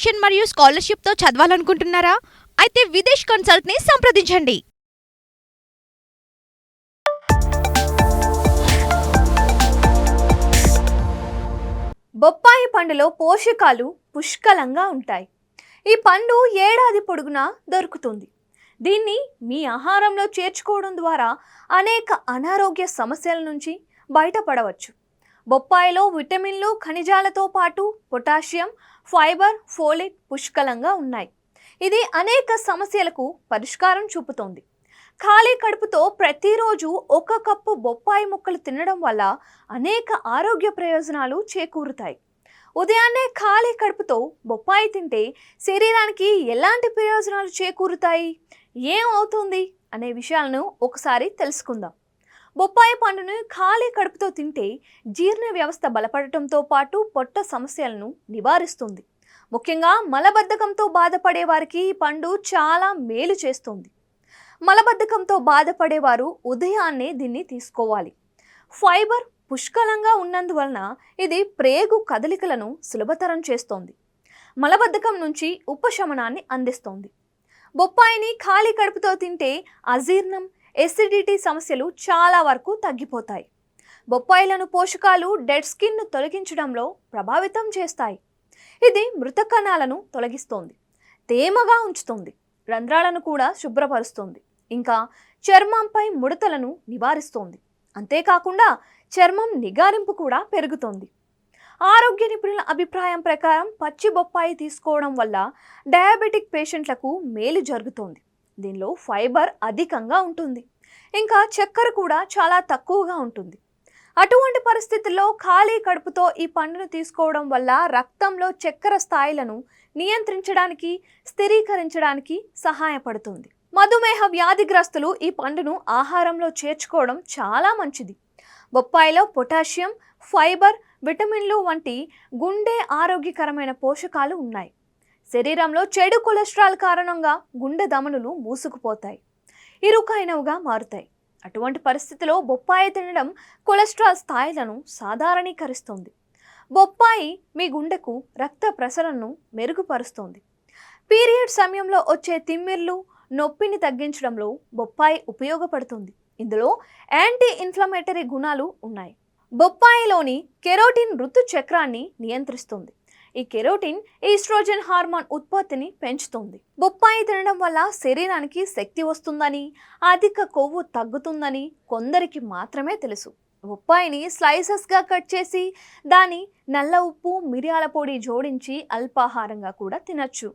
Tuition మరియు స్కాలర్షిప్తో చదవాలనుకుంటున్నారా? అయితే విదేశ్ కన్సల్ట్ని సంప్రదించండి. బొప్పాయి పండులో పోషకాలు పుష్కలంగా ఉంటాయి. ఈ పండు ఏడాది పొడుగునా దొరుకుతుంది. దీన్ని మీ ఆహారంలో చేర్చుకోవడం ద్వారా అనేక అనారోగ్య సమస్యల నుంచి బయటపడవచ్చు. బొప్పాయిలో విటమిన్లు, ఖనిజాలతో పాటు పొటాషియం, ఫైబర్, ఫోలేట్ పుష్కలంగా ఉన్నాయి. ఇది అనేక సమస్యలకు పరిష్కారం చూపుతోంది. ఖాళీ కడుపుతో ప్రతిరోజు ఒక కప్పు బొప్పాయి ముక్కలు తినడం వల్ల అనేక ఆరోగ్య ప్రయోజనాలు చేకూరుతాయి. ఉదయాన్నే ఖాళీ కడుపుతో బొప్పాయి తింటే శరీరానికి ఎలాంటి ప్రయోజనాలు చేకూరుతాయి, ఏమవుతుంది అనే విషయాలను ఒకసారి తెలుసుకుందాం. బొప్పాయి పండును ఖాళీ కడుపుతో తింటే జీర్ణ వ్యవస్థ బలపడటంతో పాటు పొట్ట సమస్యలను నివారిస్తుంది. ముఖ్యంగా మలబద్ధకంతో బాధపడే వారికి ఈ పండు చాలా మేలు చేస్తుంది. మలబద్ధకంతో బాధపడేవారు ఉదయాన్నే దీన్ని తీసుకోవాలి. ఫైబర్ పుష్కలంగా ఉన్నందువలన ఇది ప్రేగు కదలికలను సులభతరం చేస్తోంది. మలబద్ధకం నుంచి ఉపశమనాన్ని అందిస్తోంది. బొప్పాయిని ఖాళీ కడుపుతో తింటే అజీర్ణం, ఎసిడిటీ సమస్యలు చాలా వరకు తగ్గిపోతాయి. బొప్పాయిలను పోషకాలు డెడ్ స్కిన్ను తొలగించడంలో ప్రభావితం చేస్తాయి. ఇది మృత కణాలను తొలగిస్తోంది, తేమగా ఉంచుతుంది, రంధ్రాలను కూడా శుభ్రపరుస్తుంది, ఇంకా చర్మంపై ముడతలను నివారిస్తోంది. అంతేకాకుండా చర్మం నిగారింపు కూడా పెరుగుతుంది. ఆరోగ్య నిపుణుల అభిప్రాయం ప్రకారం పచ్చి బొప్పాయి తీసుకోవడం వల్ల డయాబెటిక్ పేషెంట్లకు మేలు జరుగుతోంది. దీనిలో ఫైబర్ అధికంగా ఉంటుంది, ఇంకా చక్కెర కూడా చాలా తక్కువగా ఉంటుంది. అటువంటి పరిస్థితుల్లో ఖాళీ కడుపుతో ఈ పండును తీసుకోవడం వల్ల రక్తంలో చక్కెర స్థాయిలను నియంత్రించడానికి, స్థిరీకరించడానికి సహాయపడుతుంది. మధుమేహ వ్యాధిగ్రస్తులు ఈ పండును ఆహారంలో చేర్చుకోవడం చాలా మంచిది. బొప్పాయిలో పొటాషియం, ఫైబర్, విటమిన్లు వంటి గుండె ఆరోగ్యకరమైన పోషకాలు ఉన్నాయి. శరీరంలో చెడు కొలెస్ట్రాల్ కారణంగా గుండె ధమనులు మూసుకుపోతాయి, ఇరుకైనవిగా మారుతాయి. అటువంటి పరిస్థితిలో బొప్పాయి తినడం కొలెస్ట్రాల్ స్థాయిలను సాధారణీకరిస్తుంది. బొప్పాయి మీ గుండెకు రక్త ప్రసరణను మెరుగుపరుస్తుంది. పీరియడ్ సమయంలో వచ్చే తిమ్మిర్లు, నొప్పిని తగ్గించడంలో బొప్పాయి ఉపయోగపడుతుంది. ఇందులో యాంటీ ఇన్ఫ్లమేటరీ గుణాలు ఉన్నాయి. బొప్పాయిలోని కెరోటిన్ ఋతు చక్రాన్ని నియంత్రిస్తుంది. ఈ కెరోటిన్ ఈస్ట్రోజన్ హార్మోన్ ఉత్పత్తిని పెంచుతుంది. బొప్పాయి తినడం వల్ల శరీరానికి శక్తి వస్తుందని, అధిక కొవ్వు తగ్గుతుందని కొందరికి మాత్రమే తెలుసు. బొప్పాయిని స్లైసెస్గా కట్ చేసి దాని నల్ల ఉప్పు, మిరియాల పొడి జోడించి అల్పాహారంగా కూడా తినచ్చు.